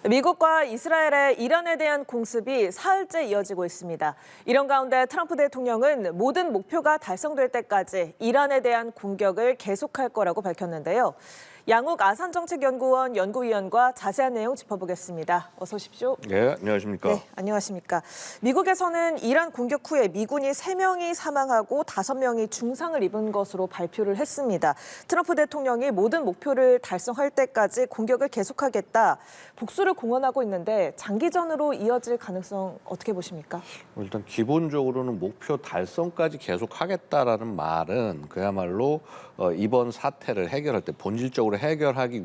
미국과 이스라엘의 이란에 대한 공습이 사흘째 이어지고 있습니다. 이런 가운데 트럼프 대통령은 모든 목표가 달성될 때까지 이란에 대한 공격을 계속할 거라고 밝혔는데요. 양욱 아산정책연구원 연구위원과 자세한 내용 짚어보겠습니다. 어서 오십시오. 네, 안녕하십니까. 네, 안녕하십니까. 미국에서는 이란 공격 후에 미군이 3명이 사망하고 5명이 중상을 입은 것으로 발표를 했습니다. 트럼프 대통령이 모든 목표를 달성할 때까지 공격을 계속하겠다, 복수를 공언하고 있는데 장기전으로 이어질 가능성 어떻게 보십니까? 일단 기본적으로는 목표 달성까지 계속하겠다라는 말은 그야말로 이번 사태를 해결할 때 본질적으로 해결하기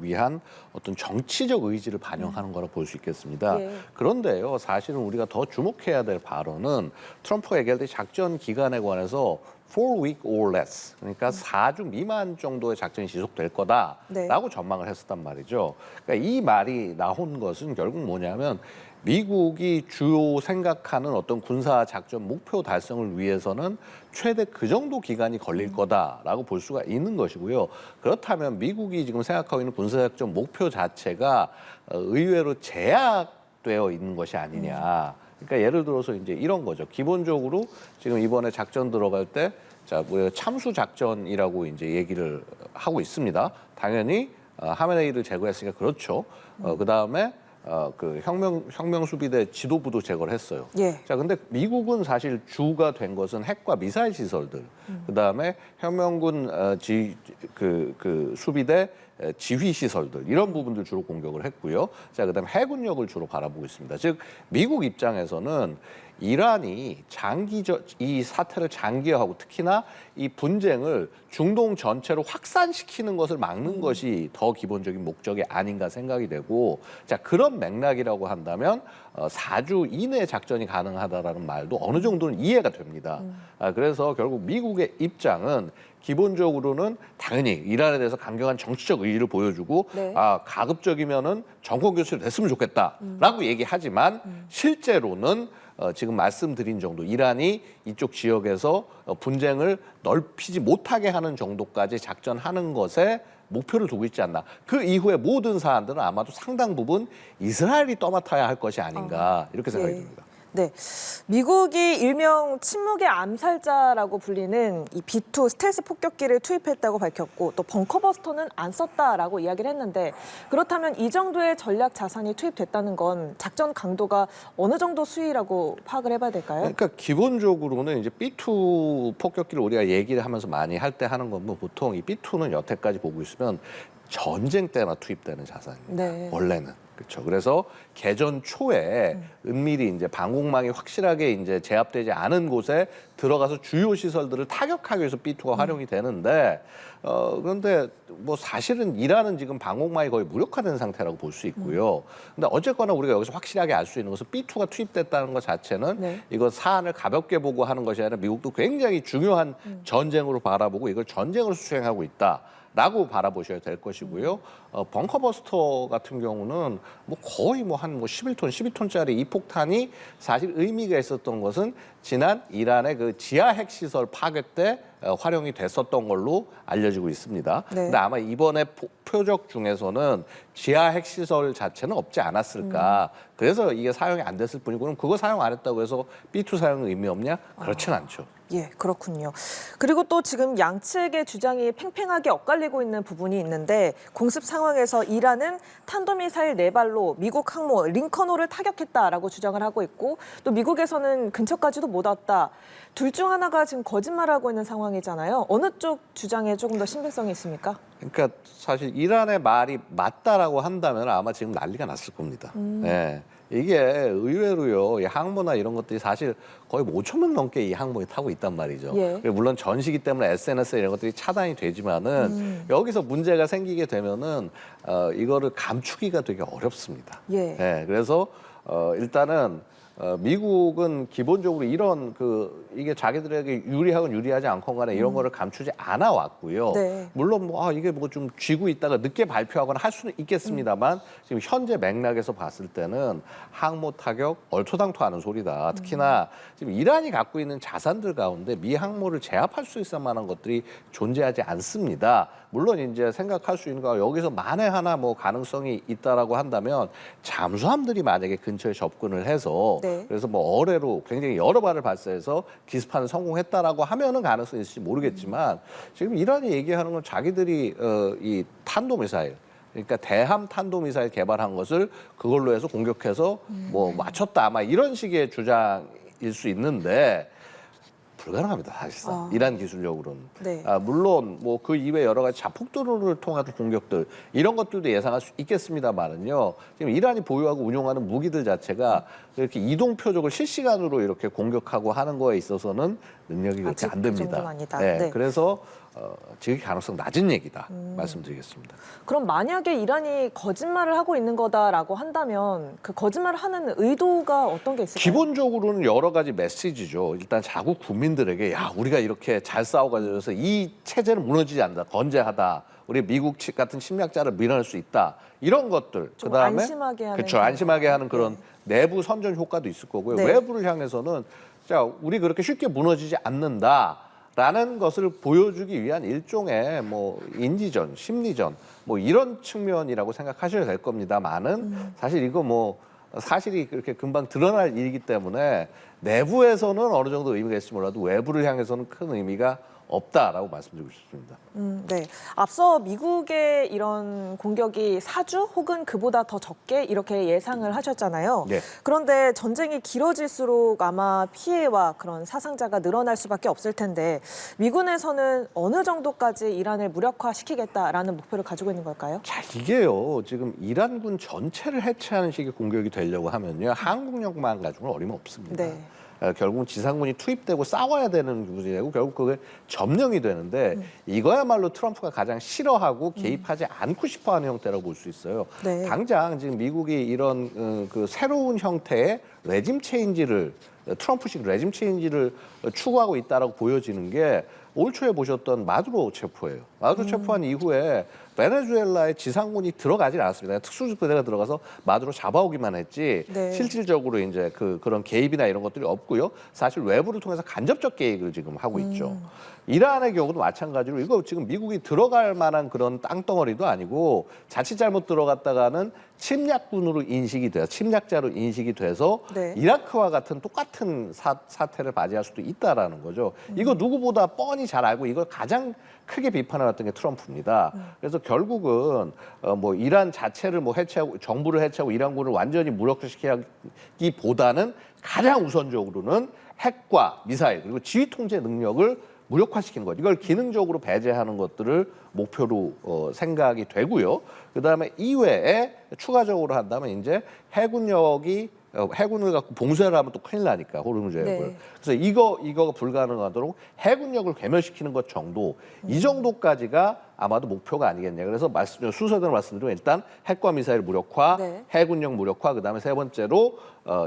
위한 어떤 정치적 의지를 반영하는 거라 볼 수 있겠습니다. 예. 그런데요, 사실은 우리가 더 주목해야 될 발언은 트럼프가 얘기할 때 작전 기간에 관해서 4week or less, 그러니까 4주 미만 정도의 작전이 지속될 거다라고 전망을 했었단 말이죠. 그러니까 이 말이 나온 것은 결국 뭐냐면 미국이 주요 생각하는 어떤 군사 작전 목표 달성을 위해서는 최대 그 정도 기간이 걸릴 거다라고 볼 수가 있는 것이고요. 그렇다면 미국이 지금 생각하고 있는 군사 작전 목표 자체가 의외로 제약되어 있는 것이 아니냐. 그러니까 예를 들어서 이제 이런 거죠. 기본적으로 지금 이번에 작전 들어갈 때 뭐 참수 작전이라고 이제 얘기를 하고 있습니다. 당연히 하메네이를 제거했으니까 그렇죠. 그다음에 그 혁명 수비대 지도부도 제거를 했어요. 예. 자, 근데 미국은 사실 주가 된 것은 핵과 미사일 시설들, 그다음에 혁명군 수비대 지휘 시설들 이런 부분들 주로 공격을 했고요. 자, 그다음에 해군력을 주로 바라보고 있습니다. 즉 미국 입장에서는 이란이 이 사태를 장기화하고 특히나 이 분쟁을 중동 전체로 확산시키는 것을 막는 것이 더 기본적인 목적이 아닌가 생각이 되고, 자, 그런 맥락이라고 한다면 4주 이내 작전이 가능하다라는 말도 어느 정도는 이해가 됩니다. 그래서 결국 미국의 입장은 기본적으로는 당연히 이란에 대해서 강경한 정치적 의지를 보여주고 가급적이면은 정권 교체를 됐으면 좋겠다라고 얘기하지만 실제로는 지금 말씀드린 정도 이란이 이쪽 지역에서 분쟁을 넓히지 못하게 하는 정도까지 작전하는 것에 목표를 두고 있지 않나. 그 이후에 모든 사안들은 아마도 상당 부분 이스라엘이 떠맡아야 할 것이 아닌가 이렇게 생각이 듭니다. 네, 미국이 일명 침묵의 암살자라고 불리는 이 B2 스텔스 폭격기를 투입했다고 밝혔고 또 벙커버스터는 안 썼다라고 이야기를 했는데, 그렇다면 이 정도의 전략 자산이 투입됐다는 건 작전 강도가 어느 정도 수위라고 파악을 해봐야 될까요? 그러니까 기본적으로는 이제 B2 폭격기를 우리가 얘기를 하면서 많이 할 때 하는 건 뭐 보통 이 B2는 여태까지 보고 있으면 전쟁 때나 투입되는 자산입니다. 네. 원래는. 그렇죠. 그래서 개전 초에 은밀히 이제 방공망이 확실하게 이제 제압되지 않은 곳에 들어가서 주요 시설들을 타격하기 위해서 B2가 활용이 되는데, 그런데 뭐 사실은 이란은 지금 방공망이 거의 무력화된 상태라고 볼 수 있고요. 근데 어쨌거나 우리가 여기서 확실하게 알 수 있는 것은 B2가 투입됐다는 것 자체는 이거 사안을 가볍게 보고 하는 것이 아니라 미국도 굉장히 중요한 전쟁으로 바라보고 이걸 전쟁으로 수행하고 있다라고 바라보셔야 될 것이고요. 벙커버스터 같은 경우는 뭐 거의 뭐 한 11톤, 12톤짜리 이 폭탄이 사실 의미가 있었던 것은 지난 이란의 그 지하 핵시설 파괴 때 활용이 됐었던 걸로 알려지고 있습니다. 근데 아마 이번에 표적 중에서는 지하 핵시설 자체는 없지 않았을까. 그래서 이게 사용이 안 됐을 뿐이고, 그럼 그거 사용 안 했다고 해서 B2 사용은 의미 없냐? 그렇진 않죠. 예, 그렇군요. 그리고 또 지금 양측의 주장이 팽팽하게 엇갈리고 있는 부분이 있는데, 공습 상황에서 이란은 탄도미사일 4발로 미국 항모 링컨호를 타격했다라고 주장을 하고 있고, 또 미국에서는 근처까지도 못 왔다. 둘 중 하나가 지금 거짓말하고 있는 상황이잖아요. 어느 쪽 주장에 조금 더 신빙성이 있습니까? 그러니까 사실 이란의 말이 맞다라고 한다면 아마 지금 난리가 났을 겁니다. 네. 이게 의외로요, 이 항모나 이런 것들이 사실 거의 5천 명 넘게 이 항모에 타고 있단 말이죠. 물론 전시기 때문에 SNS 이런 것들이 차단이 되지만은 여기서 문제가 생기게 되면은 이거를 감추기가 되게 어렵습니다. 네, 그래서 일단은 미국은 기본적으로 이런 이게 자기들에게 유리하건 유리하지 않건 간에 이런 거를 감추지 않아 왔고요. 네. 물론 이게 뭐 좀 쥐고 있다가 늦게 발표하거나 할 수는 있겠습니다만 지금 현재 맥락에서 봤을 때는 항모 타격 얼토당토하는 소리다. 특히나 지금 이란이 갖고 있는 자산들 가운데 미 항모를 제압할 수 있을 만한 것들이 존재하지 않습니다. 물론 이제 생각할 수 있는 거 여기서 만에 하나 뭐 가능성이 있다라고 한다면 잠수함들이 만약에 근처에 접근을 해서 네. 그래서 뭐 어뢰로 굉장히 여러 발을 발사해서 기습하는 성공했다라고 하면은 가능성이 있을지 모르겠지만 지금 이란이 얘기하는 건 자기들이 이 탄도미사일 그러니까 대함 탄도미사일 개발한 것을 그걸로 해서 공격해서 뭐 맞췄다 아마 이런 식의 주장일 수 있는데 불가능합니다, 사실상. 이란 기술력으로는. 네. 물론 뭐 그 이외 여러 가지 자폭도로를 통한 공격들 이런 것들도 예상할 수 있겠습니다만은요. 지금 이란이 보유하고 운용하는 무기들 자체가 이렇게 이동 표적을 실시간으로 이렇게 공격하고 하는 거에 있어서는 능력이 그렇게 아직 안 그 됩니다. 정도는 아니다. 네, 네. 그래서 지금 가능성 낮은 얘기다 말씀드리겠습니다. 그럼 만약에 이란이 거짓말을 하고 있는 거다라고 한다면 그 거짓말을 하는 의도가 어떤 게 있을까요? 기본적으로는 여러 가지 메시지죠. 일단 자국 국민들에게 야 우리가 이렇게 잘 싸워가지고 이 체제는 무너지지 않는다. 건재하다. 우리 미국 같은 침략자를 밀어낼 수 있다. 이런 것들. 좀 그다음에 안심하게 하는 그렇죠. 그런 안심하게 하는 그런 네. 내부 선전 효과도 있을 거고요. 네. 외부를 향해서는 자 우리 그렇게 쉽게 무너지지 않는다. 라는 것을 보여주기 위한 일종의 뭐 인지전, 심리전 뭐 이런 측면이라고 생각하셔야 될 겁니다만은 사실 이거 뭐 사실이 그렇게 금방 드러날 일이기 때문에 내부에서는 어느 정도 의미가 있을지 몰라도 외부를 향해서는 큰 의미가 없다라고 말씀드리고 싶습니다. 네. 앞서 미국의 이런 공격이 4주 혹은 그보다 더 적게 이렇게 예상을 하셨잖아요. 네. 그런데 전쟁이 길어질수록 아마 피해와 그런 사상자가 늘어날 수밖에 없을 텐데 미군에서는 어느 정도까지 이란을 무력화시키겠다라는 목표를 가지고 있는 걸까요? 자, 이게요. 지금 이란군 전체를 해체하는 식의 공격이 되려고 하면요. 한국력만 가지고는 어림없습니다. 네. 결국은 지상군이 투입되고 싸워야 되는 부분이고 결국 그게 점령이 되는데 이거야말로 트럼프가 가장 싫어하고 개입하지 않고 싶어하는 형태라고 볼 수 있어요. 네. 당장 지금 미국이 이런 그 새로운 형태의 레짐 체인지를 트럼프식 레짐 체인지를 추구하고 있다라고 보여지는 게 올 초에 보셨던 마두로 체포예요. 마두로 체포한 이후에 베네수엘라의 지상군이 들어가질 않았습니다. 특수부대가 들어가서 마두로 잡아오기만 했지 네. 실질적으로 이제 그런 개입이나 이런 것들이 없고요. 사실 외부를 통해서 간접적 개입을 지금 하고 있죠. 이란의 경우도 마찬가지로 이거 지금 미국이 들어갈 만한 그런 땅덩어리도 아니고 자칫 잘못 들어갔다가는 침략군으로 인식이 돼서 침략자로 인식이 돼서 네. 이라크와 같은 똑같은 사태를 맞이할 수도 있다라는 거죠. 이거 누구보다 뻔히 잘 알고 이걸 가장 크게 비판해왔던 게 트럼프입니다. 그래서 결국은 뭐 이란 자체를 뭐 해체하고 정부를 해체하고 이란군을 완전히 무력화시키기보다는 가장 우선적으로는 핵과 미사일 그리고 지휘 통제 능력을 무력화시키는 것, 이걸 기능적으로 배제하는 것들을 목표로 생각이 되고요. 그다음에 이외에 추가적으로 한다면 이제 해군력이 해군을 갖고 봉쇄를 하면 또 큰일 나니까 호르무즈 해역을. 네. 그래서 이거가 불가능하도록 해군력을 괴멸시키는 것 정도, 이 정도까지가 아마도 목표가 아니겠냐. 그래서 순서대로 말씀드리면 일단 핵과 미사일 무력화, 네. 해군력 무력화, 그다음에 세 번째로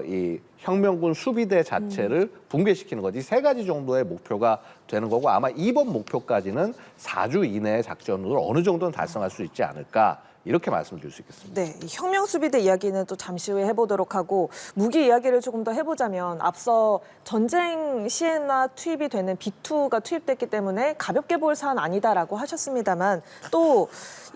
이 혁명군 수비대 자체를 붕괴시키는 거지. 세 가지 정도의 목표가 되는 거고 아마 이번 목표까지는 4주 이내의 작전으로 어느 정도는 달성할 수 있지 않을까. 이렇게 말씀드릴 수 있겠습니다. 네, 이 혁명수비대 이야기는 또 잠시 후에 해보도록 하고 무기 이야기를 조금 더 해보자면 앞서 전쟁 시에나 투입이 되는 B2가 투입됐기 때문에 가볍게 볼 사안 아니다라고 하셨습니다만 또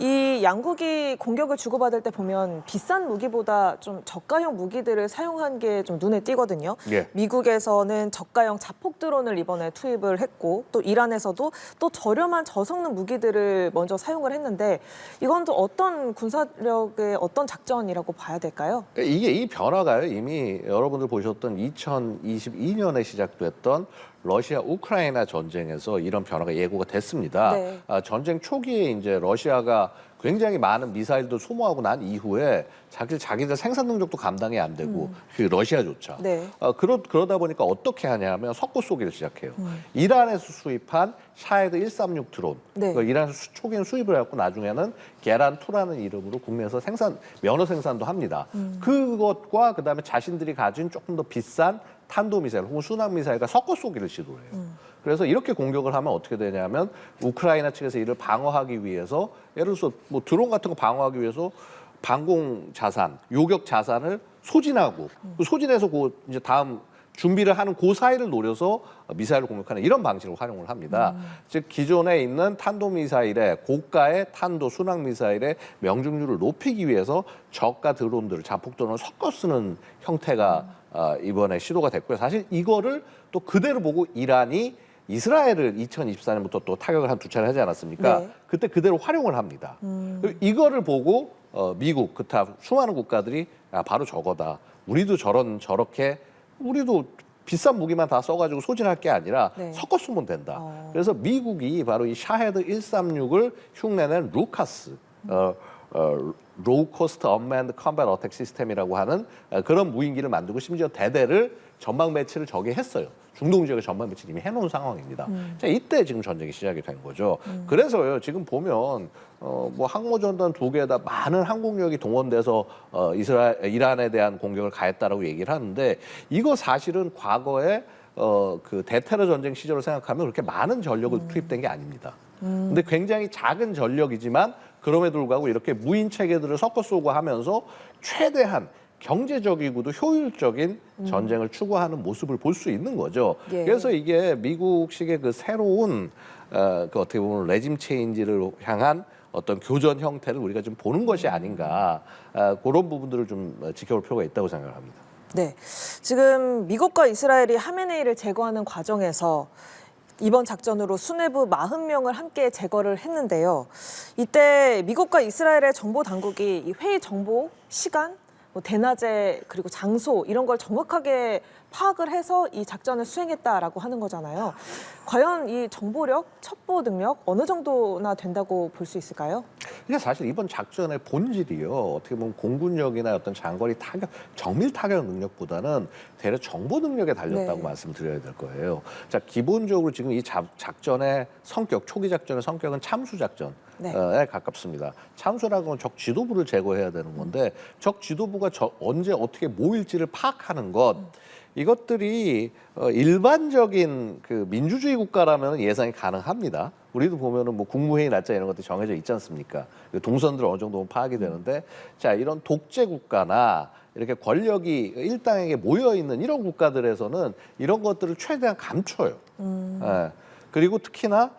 이 양국이 공격을 주고받을 때 보면 비싼 무기보다 좀 저가형 무기들을 사용한 게 좀 눈에 띄거든요. 예. 미국에서는 저가형 자폭 드론을 이번에 투입을 했고 또 이란에서도 또 저렴한 저성능 무기들을 먼저 사용을 했는데 이건 또 어떤 군사력의 어떤 작전이라고 봐야 될까요? 이게 이 변화가요. 이미 여러분들 보셨던 2022년에 시작됐던 러시아 우크라이나 전쟁에서 이런 변화가 예고가 됐습니다. 네. 전쟁 초기에 이제 러시아가 굉장히 많은 미사일도 소모하고 난 이후에 자기들 생산 능력도 감당이 안 되고 그 러시아조차 네. 그러다 보니까 어떻게 하냐면 석고 쏘기를 시작해요. 이란에서 수입한 샤헤드 136 드론. 네. 이란에서 초기엔 수입을 해갖고 나중에는 게란2라는 이름으로 국내에서 면허 생산도 합니다. 그것과 그다음에 자신들이 가진 조금 더 비싼 탄도미사일 혹은 순항미사일과 섞어 쏘기를 시도해요. 그래서 이렇게 공격을 하면 어떻게 되냐면 우크라이나 측에서 이를 방어하기 위해서 예를 들어서 뭐 드론 같은 거 방어하기 위해서 방공 자산, 요격 자산을 소진하고 그 소진해서 이제 다음 준비를 하는 그 사이를 노려서 미사일을 공격하는 이런 방식으로 활용을 합니다. 즉 기존에 있는 탄도미사일의 고가의 탄도 순항미사일의 명중률을 높이기 위해서 저가 드론들을 자폭 드론을 섞어 쓰는 형태가 이번에 시도가 됐고요. 사실 이거를 또 그대로 보고 이란이 이스라엘을 2024년부터 또 타격을 한 2차례 하지 않았습니까? 네. 그때 그대로 활용을 합니다. 그리고 이거를 보고 미국, 그타 수많은 국가들이 바로 저거다. 우리도 저렇게 우리도 비싼 무기만 다 써가지고 소진할 게 아니라 네. 섞어 쓰면 된다. 그래서 미국이 바로 이 샤헤드 136을 흉내낸 루카스, 로우 코스트 언맨드 컴뱃 어택 시스템이라고 하는 그런 무인기를 만들고 심지어 대대를 전방 배치를 저기 했어요. 중동 지역에 전방 배치를 이미 해놓은 상황입니다. 자, 이때 지금 전쟁이 시작이 된 거죠. 그래서요, 지금 보면 뭐 항모전단 2개에다 많은 항공력이 동원돼서 이란에 대한 공격을 가했다라고 얘기를 하는데 이거 사실은 과거에 그 대테러 전쟁 시절을 생각하면 그렇게 많은 전력을 투입된 게 아닙니다. 근데 굉장히 작은 전력이지만 그럼에도 불구하고 이렇게 무인 체계들을 섞어 쏘고 하면서 최대한 경제적이고도 효율적인 전쟁을 추구하는 모습을 볼 수 있는 거죠. 예. 그래서 이게 미국식의 그 새로운 그 어떻게 보면 레짐 체인지를 향한 어떤 교전 형태를 우리가 좀 보는 것이 아닌가 그런 부분들을 좀 지켜볼 필요가 있다고 생각을 합니다. 네. 지금 미국과 이스라엘이 하메네이를 제거하는 과정에서 이번 작전으로 수뇌부 40명을 함께 제거를 했는데요. 이때 미국과 이스라엘의 정보 당국이 이 회의 정보, 시간, 뭐 대낮에 그리고 장소 이런 걸 정확하게 파악을 해서 이 작전을 수행했다라고 하는 거잖아요. 과연 이 정보력, 첩보 능력 어느 정도나 된다고 볼 수 있을까요? 그러니까 사실 이번 작전의 본질이요. 어떻게 보면 공군력이나 어떤 장거리 타격, 정밀 타격 능력보다는 대략 정보 능력에 달렸다고 네. 말씀드려야 될 거예요. 자, 기본적으로 지금 이 작전의 성격, 초기 작전의 성격은 참수 작전. 네. 에 가깝습니다. 참수라고 하면 적 지도부를 제거해야 되는 건데 적 지도부가 언제 어떻게 모일지를 파악하는 것 이것들이 일반적인 그 민주주의 국가라면 예상이 가능합니다. 우리도 보면은 뭐 국무회의 날짜 이런 것도 정해져 있지 않습니까? 동선들 어느 정도 파악이 되는데 자 이런 독재 국가나 이렇게 권력이 일당에게 모여 있는 이런 국가들에서는 이런 것들을 최대한 감춰요. 예. 그리고 특히나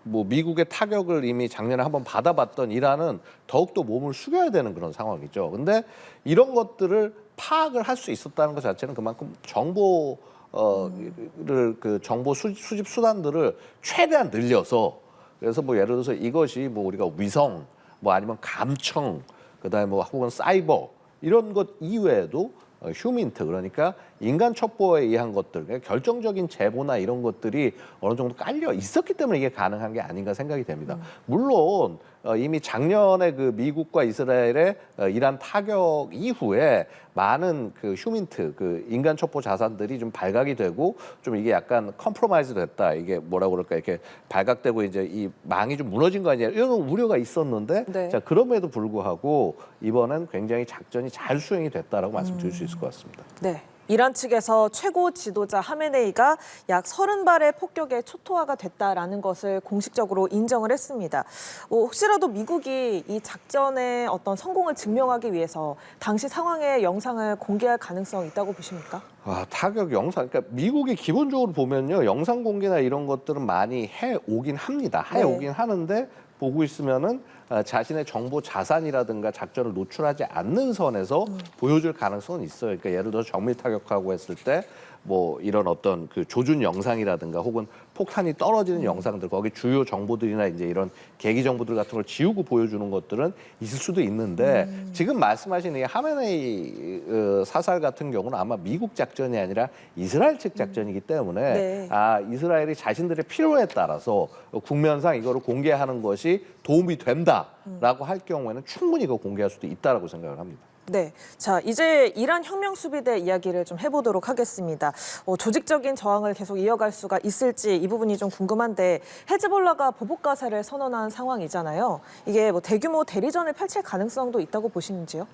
뭐 미국의 타격을 이미 작년에 한번 받아봤던 이란은 더욱더 몸을 숙여야 되는 그런 상황이죠. 근데 이런 것들을 파악을 할 수 있었다는 것 자체는 그만큼 정보 그 정보 수집 수단들을 최대한 늘려서 그래서 뭐 예를 들어서 이것이 뭐 우리가 위성 뭐 아니면 감청 그다음에 뭐 혹은 사이버 이런 것 이외에도 휴민트 그러니까 인간 첩보에 의한 것들 그러니까 결정적인 제보나 이런 것들이 어느 정도 깔려 있었기 때문에 이게 가능한 게 아닌가 생각이 됩니다. 물론 이미 작년에 그 미국과 이스라엘의 이란 타격 이후에 많은 그 휴민트 그 인간 첩보 자산들이 좀 발각이 되고 좀 이게 약간 컴프로마이즈 됐다 이게 뭐라고 그럴까 이렇게 발각되고 이제 이 망이 좀 무너진 거 아니냐 이런 우려가 있었는데 네. 자 그럼에도 불구하고 이번엔 굉장히 작전이 잘 수행이 됐다라고 말씀드릴 수 있을 것 같습니다. 네. 이란 측에서 최고 지도자 하메네이가 약 30발의 폭격에 초토화가 됐다라는 것을 공식적으로 인정을 했습니다. 혹시라도 미국이 이 작전의 어떤 성공을 증명하기 위해서 당시 상황의 영상을 공개할 가능성이 있다고 보십니까? 타격 영상, 그러니까 미국이 기본적으로 보면요, 영상 공개나 이런 것들은 많이 해 오긴 합니다. 해 오긴 하는데 보고 있으면은 자신의 정보 자산이라든가 작전을 노출하지 않는 선에서 보여줄 가능성은 있어요. 그러니까 예를 들어서 정밀 타격하고 했을 때 뭐 이런 어떤 그 조준 영상이라든가 혹은 폭탄이 떨어지는 영상들 거기 주요 정보들이나 이제 이런 계기 정보들 같은 걸 지우고 보여주는 것들은 있을 수도 있는데 지금 말씀하신 이 하메네이 사살 같은 경우는 아마 미국 작전이 아니라 이스라엘 측 작전이기 때문에 이스라엘이 자신들의 필요에 따라서 국면상 이거를 공개하는 것이 도움이 된다라고 할 경우에는 충분히 이거 공개할 수도 있다라고 생각을 합니다. 네, 자 이제 이란 혁명 수비대 이야기를 좀 해보도록 하겠습니다. 조직적인 저항을 계속 이어갈 수가 있을지 이 부분이 좀 궁금한데 헤즈볼라가 보복 가세를 선언한 상황이잖아요. 이게 뭐 대규모 대리전을 펼칠 가능성도 있다고 보시는지요?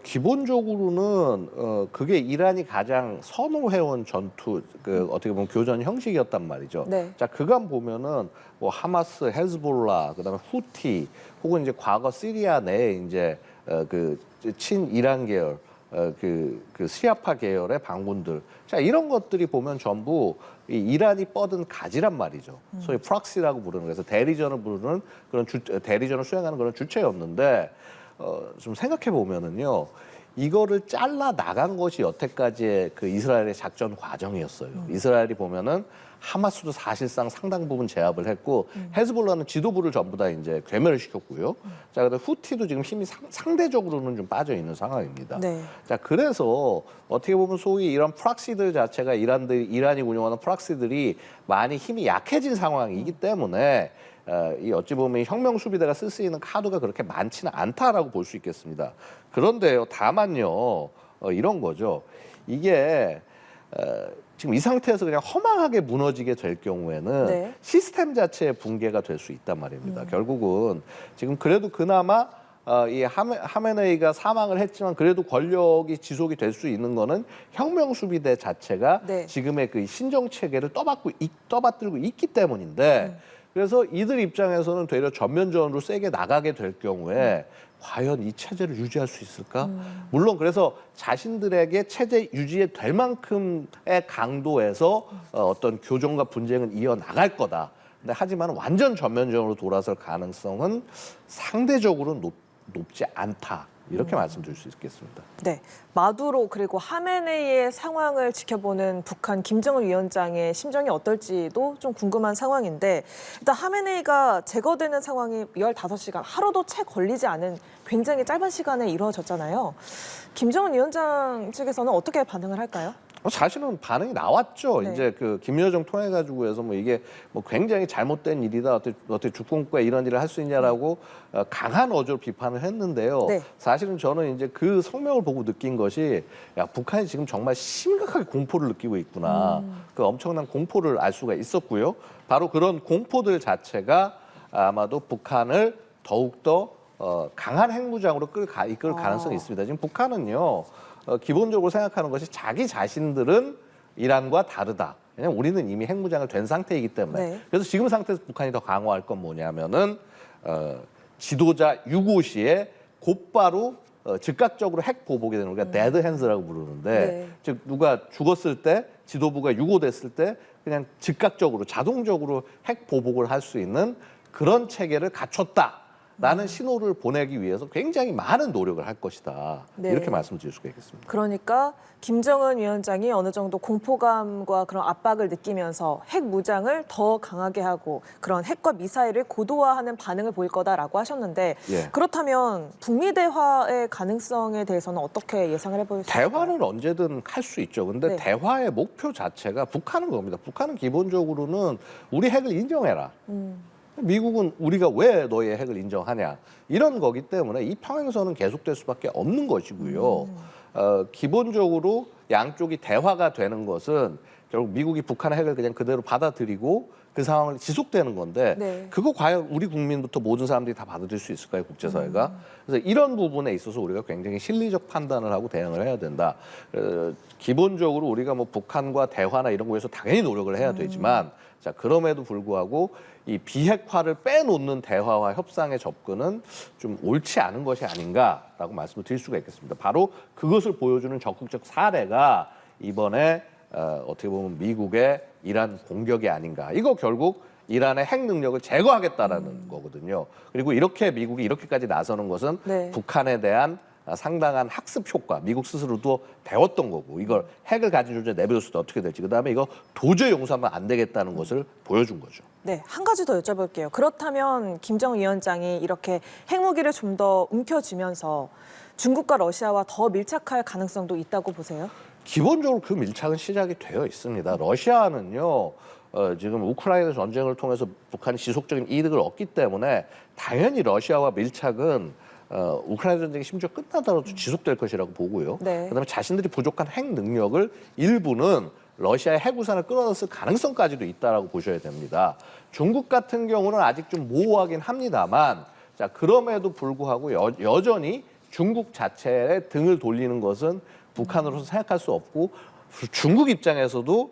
기본적으로는 그게 이란이 가장 선호해온 전투 어떻게 보면 교전 형식이었단 말이죠. 네. 자 그간 보면은 뭐 하마스, 헤즈볼라, 그다음에 후티 혹은 이제 과거 시리아 내에 이제 그 친이란 계열, 그 시아파 계열의 반군들, 자 이런 것들이 보면 전부 이 이란이 뻗은 가지란 말이죠. 소위 프락시라고 부르는 그래서 대리전을 부르는 그런 대리전을 수행하는 그런 주체였는데 좀 생각해 보면은요. 이거를 잘라 나간 것이 여태까지의 그 이스라엘의 작전 과정이었어요. 이스라엘이 보면은 하마스도 사실상 상당 부분 제압을 했고 헤즈볼라는 지도부를 전부 다 이제 괴멸을 시켰고요. 자, 근데 후티도 지금 힘이 상대적으로는 좀 빠져 있는 상황입니다. 네. 자, 그래서 어떻게 보면 소위 이런 프락시들 자체가 이란이 운영하는 프락시들이 많이 힘이 약해진 상황이기 때문에 이 어찌 보면 혁명 수비대가 쓸 수 있는 카드가 그렇게 많지는 않다라고 볼 수 있겠습니다. 그런데요, 다만요, 이런 거죠. 이게 지금 이 상태에서 그냥 허망하게 무너지게 될 경우에는 네. 시스템 자체의 붕괴가 될 수 있단 말입니다. 결국은 지금 그래도 그나마 이 하메네이가 사망을 했지만 그래도 권력이 지속이 될 수 있는 거는 혁명 수비대 자체가 네. 지금의 그 신정 체계를 떠받들고 있기 때문인데 그래서 이들 입장에서는 되려 전면전으로 세게 나가게 될 경우에 과연 이 체제를 유지할 수 있을까? 물론 그래서 자신들에게 체제 유지에 될 만큼의 강도에서 어떤 교전과 분쟁은 이어나갈 거다. 근데 하지만 완전 전면전으로 돌아설 가능성은 상대적으로 높지 않다. 이렇게 말씀드릴 수 있겠습니다. 네, 마두로 그리고 하메네이의 상황을 지켜보는 북한 김정은 위원장의 심정이 어떨지도 좀 궁금한 상황인데 일단 하메네이가 제거되는 상황이 15시간, 하루도 채 걸리지 않은 굉장히 짧은 시간에 이루어졌잖아요. 김정은 위원장 측에서는 어떻게 반응을 할까요? 사실은 반응이 나왔죠. 네. 이제 그 김여정 통해 가지고 해서 뭐 이게 뭐 굉장히 잘못된 일이다. 어떻게 주권국가에 이런 일을 할 수 있냐라고 강한 어조로 비판을 했는데요. 네. 사실은 저는 이제 그 성명을 보고 느낀 것이 야 북한이 지금 정말 심각하게 공포를 느끼고 있구나. 그 엄청난 공포를 알 수가 있었고요. 바로 그런 공포들 자체가 아마도 북한을 더욱더 강한 핵무장으로 이끌 가능성이 있습니다. 지금 북한은요. 기본적으로 생각하는 것이 자기 자신들은 이란과 다르다. 왜냐하면 우리는 이미 핵무장을 된 상태이기 때문에. 네. 그래서 지금 상태에서 북한이 더 강화할 건 뭐냐면은 지도자 유고 시에 곧바로 즉각적으로 핵 보복이 되는 우리가 데드 핸즈라고 부르는데 네. 즉 누가 죽었을 때 지도부가 유고됐을 때 그냥 즉각적으로 자동적으로 핵 보복을 할 수 있는 그런 체계를 갖췄다. 라는 신호를 보내기 위해서 굉장히 많은 노력을 할 것이다. 네. 이렇게 말씀드릴 수가 있겠습니다. 그러니까 김정은 위원장이 어느 정도 공포감과 그런 압박을 느끼면서 핵 무장을 더 강하게 하고 그런 핵과 미사일을 고도화하는 반응을 보일 거다라고 하셨는데 예. 그렇다면 북미 대화의 가능성에 대해서는 어떻게 예상을 해볼 수 있을까요? 대화는 언제든 할 수 있죠. 근데 네. 대화의 목표 자체가 북한은 겁니다. 북한은 기본적으로는 우리 핵을 인정해라. 미국은 우리가 왜 너의 핵을 인정하냐 이런 거기 때문에 이 평행선은 계속될 수밖에 없는 것이고요. 기본적으로 양쪽이 대화가 되는 것은 결국 미국이 북한의 핵을 그냥 그대로 받아들이고 그 상황을 지속되는 건데 네. 그거 과연 우리 국민부터 모든 사람들이 다 받아들일 수 있을까요, 국제사회가? 그래서 이런 부분에 있어서 우리가 굉장히 실리적 판단을 하고 대응을 해야 된다. 기본적으로 우리가 뭐 북한과 대화나 이런 거에서 당연히 노력을 해야 되지만 자 그럼에도 불구하고 이 비핵화를 빼놓는 대화와 협상의 접근은 좀 옳지 않은 것이 아닌가라고 말씀을 드릴 수가 있겠습니다. 바로 그것을 보여주는 적극적 사례가 이번에 어떻게 보면 미국의 이란 공격이 아닌가. 이거 결국 이란의 핵 능력을 제거하겠다라는 거거든요. 그리고 이렇게 미국이 이렇게까지 나서는 것은 네. 북한에 대한 상당한 학습 효과, 미국 스스로도 배웠던 거고 이걸 핵을 가진 존재 내버렸을 때 어떻게 될지 그다음에 이거 도저히 용서하면 안 되겠다는 것을 보여준 거죠. 네, 한 가지 더 여쭤볼게요. 그렇다면 김정은 위원장이 이렇게 핵무기를 좀 더 움켜쥐면서 중국과 러시아와 더 밀착할 가능성도 있다고 보세요? 기본적으로 그 밀착은 시작이 되어 있습니다. 러시아는요, 지금 우크라이나 전쟁을 통해서 북한이 지속적인 이득을 얻기 때문에 당연히 러시아와 밀착은 우크라이나 전쟁이 심지어 끝나더라도 지속될 것이라고 보고요. 네. 그다음에 자신들이 부족한 핵 능력을 일부는 러시아의 핵우산을 끌어들였을 가능성까지도 있다라고 보셔야 됩니다. 중국 같은 경우는 아직 좀 모호하긴 합니다만, 자 그럼에도 불구하고 여전히 중국 자체에 등을 돌리는 것은 북한으로서 생각할 수 없고 중국 입장에서도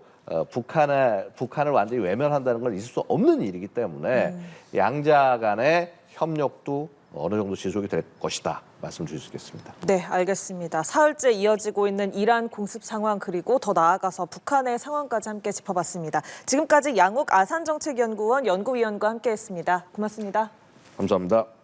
북한을 완전히 외면한다는 건 있을 수 없는 일이기 때문에 양자 간의 협력도 어느 정도 지속이 될 것이다 말씀드릴 수 있겠습니다. 네, 알겠습니다. 사흘째 이어지고 있는 이란 공습 상황 그리고 더 나아가서 북한의 상황까지 함께 짚어봤습니다. 지금까지 양욱 아산정책연구원 연구위원과 함께했습니다. 고맙습니다. 감사합니다.